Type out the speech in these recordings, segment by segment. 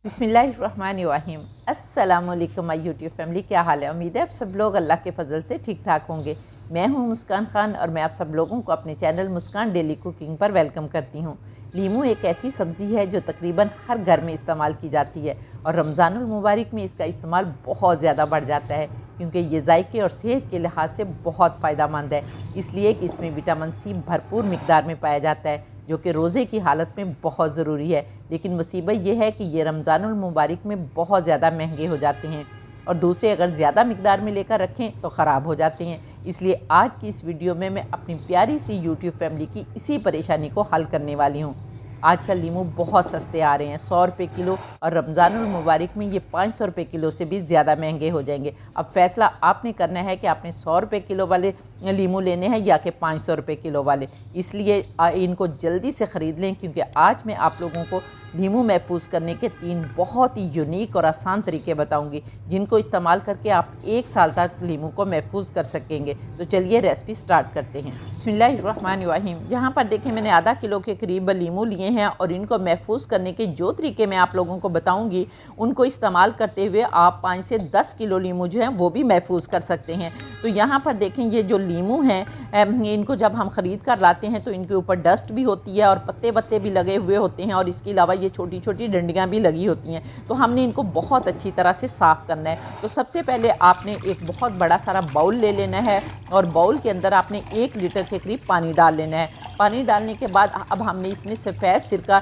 बिस्मिल्लाहिर्रहमानिर्रहीम। अस्सलामुअलैकुम my YouTube family, क्या हाल है। उम्मीद है आप सब लोग अल्लाह के फजल से ठीक ठाक होंगे। मैं हूं मुस्कान खान और मैं आप सब लोगों को अपने चैनल मुस्कान डेली कुकिंग पर वेलकम करती हूं। लीमू एक ऐसी सब्ज़ी है जो तकरीबन हर घर में इस्तेमाल की जाती है और रमज़ानुल मुबारक में इसका इस्तेमाल बहुत ज़्यादा बढ़ जाता है क्योंकि ये जायके और सेहत के लिहाज से बहुत फ़ायदेमंद है, इसलिए कि इसमें विटामिन सी भरपूर मिकदार में पाया जाता है जो कि रोज़े की हालत में बहुत ज़रूरी है। लेकिन मुसीबत यह है कि ये रमज़ानुल मुबारक में बहुत ज़्यादा महंगे हो जाते हैं और दूसरे अगर ज़्यादा मिकदार में लेकर रखें तो ख़राब हो जाते हैं। इसलिए आज की इस वीडियो में मैं अपनी प्यारी सी यूट्यूब फैमिली की इसी परेशानी को हल करने वाली हूँ। आजकल लीमू बहुत सस्ते आ रहे हैं, 100 रुपये किलो, और रमज़ानुल मुबारक में ये 500 रुपये किलो से भी ज़्यादा महंगे हो जाएंगे। अब फ़ैसला आपने करना है कि आपने 100 रुपये किलो वाले लीमू लेने हैं या कि 500 रुपये किलो वाले। इसलिए इनको जल्दी से ख़रीद लें क्योंकि आज मैं आप लोगों को लीमू महफूज करने के 3 बहुत ही यूनिक और आसान तरीके बताऊंगी जिनको इस्तेमाल करके आप 1 साल तक लीमू को महफूज कर सकेंगे। तो चलिए रेसिपी स्टार्ट करते हैं। बिस्मिल्लाहिर्रहमानिर्रहीम। यहाँ पर देखें, मैंने आधा किलो के करीब लीमू लिए हैं और इनको महफूज करने के जो तरीके मैं आप लोगों को बताऊँगी उनको इस्तेमाल करते हुए आप 5 से 10 किलो लीमू जो हैं वो भी महफूज कर सकते हैं। तो यहाँ पर देखें, ये जो लीमू हैं इनको जब हम ख़रीद कर लाते हैं तो इनके ऊपर डस्ट भी होती है और पत्ते वत्ते भी लगे हुए होते हैं और इसके अलावा ये छोटी छोटी डंडियाँ भी लगी होती हैं। तो हमने इनको बहुत अच्छी तरह से साफ़ करना है। तो सबसे पहले आपने एक बहुत बड़ा सारा बाउल ले लेना है और बाउल के अंदर आपने 1 लीटर के करीब पानी डाल लेना है। पानी डालने के बाद अब हमने इसमें सफ़ेद सिरका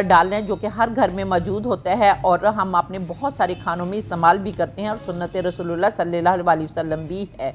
डालना है जो कि हर घर में मौजूद होता है और हम अपने बहुत सारे खानों में इस्तेमाल भी करते हैं और सुन्नत रसूलुल्लाह सल्लल्लाहु अलैहि वसल्लम भी है।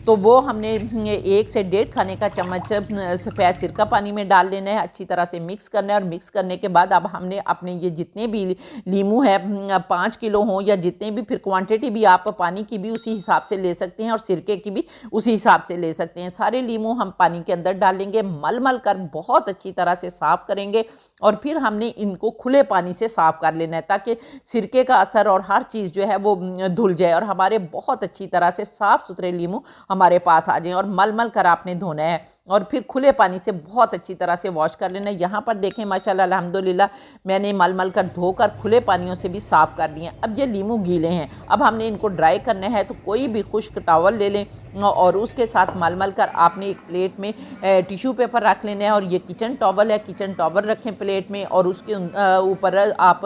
तो वो हमने 1 से 1.5 खाने का चम्मच सफ़ेद सिरका पानी में डाल लेना है, अच्छी तरह से मिक्स करना है। और मिक्स करने के बाद अब हमने अपने ये जितने भी लीमू है 5 किलो हों या जितने भी, फिर क्वांटिटी भी आप पानी की भी उसी हिसाब से ले सकते हैं और सिरके की भी उसी हिसाब से ले सकते हैं। सारे लीमू हम पानी के अंदर डालेंगे, मल मल कर बहुत अच्छी तरह से साफ़ करेंगे और फिर हमने इनको खुले पानी से साफ़ कर लेना है ताकि सिरके का असर और हर चीज़ जो है वो धुल जाए और हमारे बहुत अच्छी तरह से साफ़ सुथरे लीमू हमारे पास आ जाएं। और मल मल कर आपने धोना है और फिर खुले पानी से बहुत अच्छी तरह से वॉश कर लेना है। यहाँ पर देखें माशाल्लाह अल्हम्दुलिल्लाह मैंने मल मल कर धोकर खुले पानियों से भी साफ़ कर लिए। अब ये लीमू गीले हैं, अब हमने इनको ड्राई करना है। तो कोई भी खुश्क टॉवल ले लें और उसके साथ मल मल कर आपने एक प्लेट में टिश्यू पेपर रख लेना है और ये किचन टॉवल है, किचन टॉवल रखें प्लेट में और उसके ऊपर आप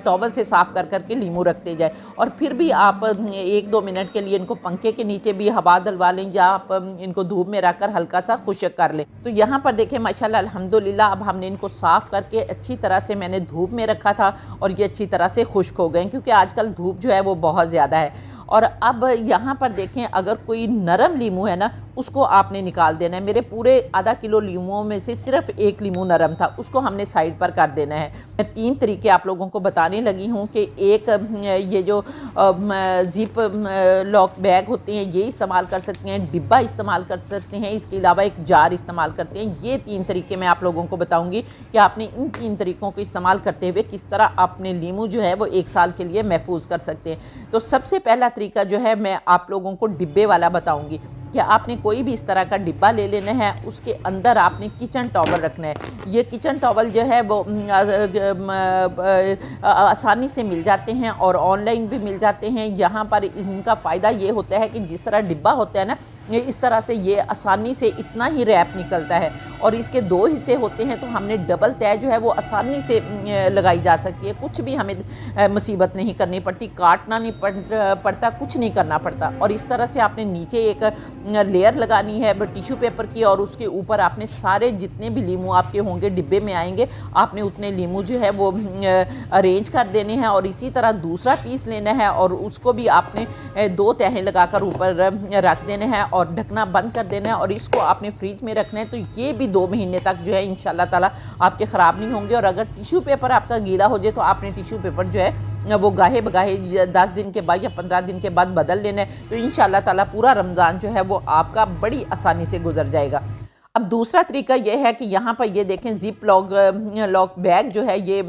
टॉवल से साफ़ कर करके लीमू रखते जाए। और फिर भी आप 1-2 मिनट के लिए इनको पंखे के नीचे भी हवा डलवा लें या आप इनको धूप में रखकर हल्का सा खुश्क कर लें। तो यहाँ पर देखें माशाल्लाह अल्हम्दुलिल्लाह अब हमने इनको साफ़ करके अच्छी तरह से मैंने धूप में रखा था और ये अच्छी तरह से खुश्क हो गए क्योंकि आजकल धूप जो है वो बहुत ज़्यादा है। और अब यहाँ पर देखें, अगर कोई नरम लीमू है ना उसको आपने निकाल देना है। मेरे पूरे आधा किलो लीमुओं में से सिर्फ 1 लीमू नरम था, उसको हमने साइड पर कर देना है। मैं 3 तरीके आप लोगों को बताने लगी हूँ कि एक ये जो ज़िप लॉक बैग होते हैं ये इस्तेमाल कर सकते हैं, डिब्बा इस्तेमाल कर सकते हैं, इसके अलावा एक जार इस्तेमाल करते हैं। ये 3 तरीके मैं आप लोगों को बताऊँगी कि आपने इन 3 तरीक़ों को इस्तेमाल करते हुए किस तरह अपने लीमू जो है वो 1 साल के लिए महफूज कर सकते हैं। तो सबसे पहला तरीका जो है मैं आप लोगों को डिब्बे वाला बताऊंगी कि आपने कोई भी इस तरह का डिब्बा ले लेना है, उसके अंदर आपने किचन टॉवल रखना है। ये किचन टॉवल जो है वो आसानी से मिल जाते हैं और ऑनलाइन भी मिल जाते हैं। यहाँ पर इनका फ़ायदा ये होता है कि जिस तरह डिब्बा होता है ना, ये इस तरह से ये आसानी से इतना ही रैप निकलता है और इसके 2 हिस्से होते हैं। तो हमने डबल तय जो है वो आसानी से लगाई जा सकती है, कुछ भी हमें मुसीबत नहीं करनी पड़ती, काटना नहीं पड़ता, कुछ नहीं करना पड़ता। और इस तरह से आपने नीचे एक लेयर लगानी है टिश्यू पेपर की और उसके ऊपर आपने सारे जितने भी लीमू आपके होंगे डिब्बे में आएंगे आपने उतने लीमू जो है वो अरेंज कर देने हैं। और इसी तरह दूसरा पीस लेना है और उसको भी आपने 2 तहें लगाकर ऊपर रख देने हैं और ढकना बंद कर देना है और इसको आपने फ्रिज में रखना है। तो ये भी 2 महीने तक जो है इंशाल्लाह ताला आपके ख़राब नहीं होंगे। और अगर टिश्यू पेपर आपका गीला हो जाए तो आपने टिश्यू पेपर जो है वो गाहे बगाहे 10 दिन के बाद या 15 दिन के बाद बदल लेना है। तो इंशाल्लाह ताला पूरा रमज़ान जो है वो आपका बड़ी आसानी से गुजर जाएगा। अब दूसरा तरीका ये है कि यहाँ पर ये देखें ज़िप लॉक बैग जो है ये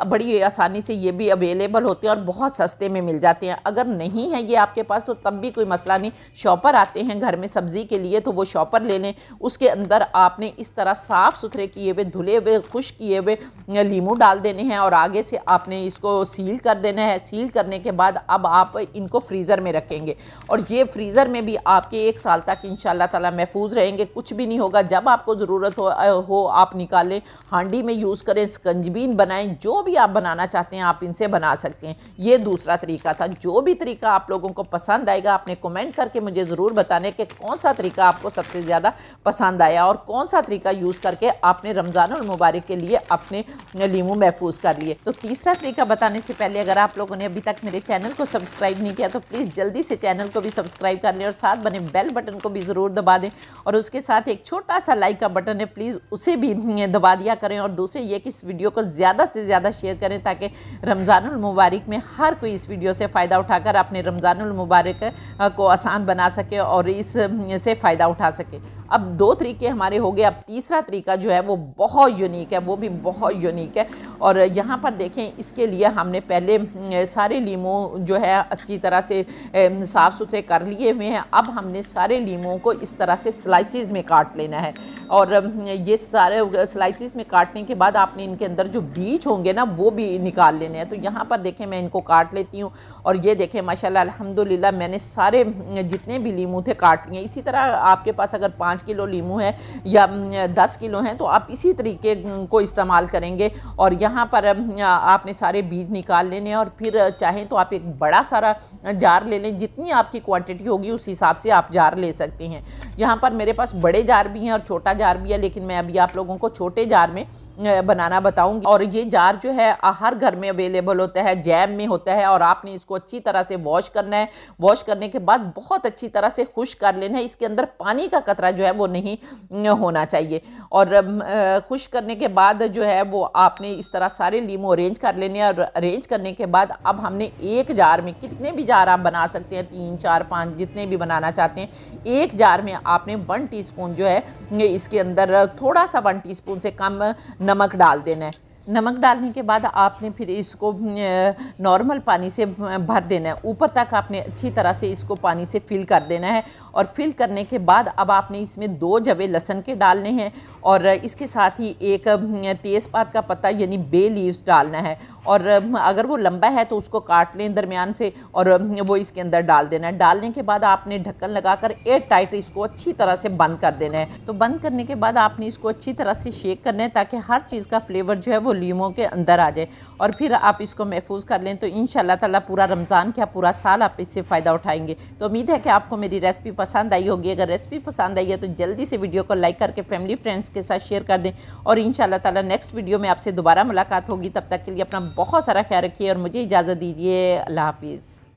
बड़ी आसानी से ये भी अवेलेबल होते हैं और बहुत सस्ते में मिल जाते हैं। अगर नहीं है ये आपके पास तो तब भी कोई मसला नहीं, शॉपर आते हैं घर में सब्ज़ी के लिए, तो वो शॉपर ले लें। उसके अंदर आपने इस तरह साफ़ सुथरे किए हुए, धुले हुए, खुश्क किए हुए लीमू डाल देने हैं और आगे से आपने इसको सील कर देना है। सील करने के बाद अब आप इनको फ्रीज़र में रखेंगे और ये फ्रीज़र में भी आपके 1 साल तक इंशाल्लाह ताला महफूज रहेंगे, कुछ भी नहीं होगा। जब आपको ज़रूरत हो आप निकालें, हांडी में यूज़ करें, स्कंजबीन बनाएं, जो भी आप बनाना चाहते हैं आप इनसे बना सकते हैं। ये दूसरा तरीका था। जो भी तरीका आप लोगों को पसंद आएगा आपने कमेंट करके मुझे ज़रूर बताने कि कौन सा तरीका आपको सबसे ज़्यादा पसंद आया और कौन सा तरीका यूज़ करके आपने रमज़ानुल मुबारक के लिए अपने लीमू महफूज कर लिए। तो तीसरा तरीका बताने से पहले अगर आप लोगों ने अभी तक मेरे चैनल को सब्सक्राइब नहीं किया तो प्लीज़ जल्दी से चैनल को भी सब्सक्राइब कर लें और साथ बने बेल बटन को भी ज़रूर दबा दें और उसके साथ एक छोटा सा लाइक का बटन है, प्लीज़ उसे भी दबा दिया करें। और दूसरे ये कि इस वीडियो को ज़्यादा से ज़्यादा शेयर करें ताकि रमज़ानुल मुबारक में हर कोई इस वीडियो से फ़ायदा उठाकर अपने रमज़ानुल मुबारक को आसान बना सके और इस से फ़ायदा उठा सके। अब 2 तरीके हमारे हो गए। अब तीसरा तरीका जो है वो बहुत यूनिक है, वो भी बहुत यूनिक है। और यहाँ पर देखें, इसके लिए हमने पहले सारे लीमू जो है अच्छी तरह से साफ़ सुथरे कर लिए हुए हैं। अब हमने सारे लीमुओं को इस तरह से स्लाइसिस में काट लेना है और ये सारे स्लाइसिस में काटने के बाद आपने इनके अंदर जो बीज होंगे ना वो भी निकाल लेने हैं। तो यहाँ पर देखें मैं इनको काट लेती हूँ और ये देखें माशाल्लाह अल्हम्दुलिल्लाह मैंने सारे जितने भी लीमू थे काट लिए। इसी तरह आपके पास अगर 5 किलो लीमू है या 10 किलो हैं तो आप इसी तरीके को इस्तेमाल करेंगे। और यहाँ पर आपने सारे बीज निकाल लेने और फिर चाहें तो आप एक बड़ा सारा जार ले लें, जितनी आपकी क्वांटिटी होगी उस हिसाब से आप जार ले सकते हैं। यहाँ पर मेरे पास बड़े जार भी हैं और छोटा जार भी है, लेकिन मैं अभी आप लोगों को छोटे जार में बनाना बताऊंगी। और ये जार जो है हर घर में अवेलेबल होता है, जैम में होता है और आपने इसको अच्छी तरह से वॉश करना है। वॉश करने के बाद बहुत अच्छी तरह से खुश्क कर लेना है। इसके अंदर पानी का कतरा जो है वो नहीं होना चाहिए। और खुश्क करने के बाद जो है वो आपने इस तरह सारे लीमू अरेंज कर लेने हैं और अरेंज करने के बाद अब हमने एक जार में, कितने भी जार आप बना सकते हैं, 3 4 5 जितने भी बनाना चाहते हैं, एक जार में आपने 1 टीस्पून जो है इसके अंदर थोड़ा सा 1 टीस्पून से कम नमक डाल देना है। नमक डालने के बाद आपने फिर इसको नॉर्मल पानी से भर देना है। ऊपर तक आपने अच्छी तरह से इसको पानी से फिल कर देना है और फिल करने के बाद अब आपने इसमें 2 जवे लहसुन के डालने हैं और इसके साथ ही एक तेज़पात का पत्ता यानी बे लीव्स डालना है। और अगर वो लंबा है तो उसको काट लें दरमियान से और वो इसके अंदर डाल देना है। डालने के बाद आपने ढक्कन लगाकर एयर टाइट इसको अच्छी तरह से बंद कर देना है। तो बंद करने के बाद आपने इसको अच्छी तरह से शेक करना है ताकि हर चीज़ का फ्लेवर जो है वो लीमों के अंदर आ जाए और फिर आप इसको महफूज कर लें। तो इंशाल्लाह ताला पूरा रमज़ान क्या पूरा साल आप इससे फ़ायदा उठाएंगे। तो उम्मीद है कि आपको मेरी रेसिपी पसंद आई होगी। अगर रेसिपी पसंद आई है तो जल्दी से वीडियो को लाइक करके फैमिली फ्रेंड्स के साथ शेयर कर दें और इंशाल्लाह ताला नेक्स्ट वीडियो में आपसे दोबारा मुलाकात होगी। तब तक के लिए अपना बहुत सारा ख्याल रखिए और मुझे इजाज़त दीजिए। अल्लाह हाफिज़।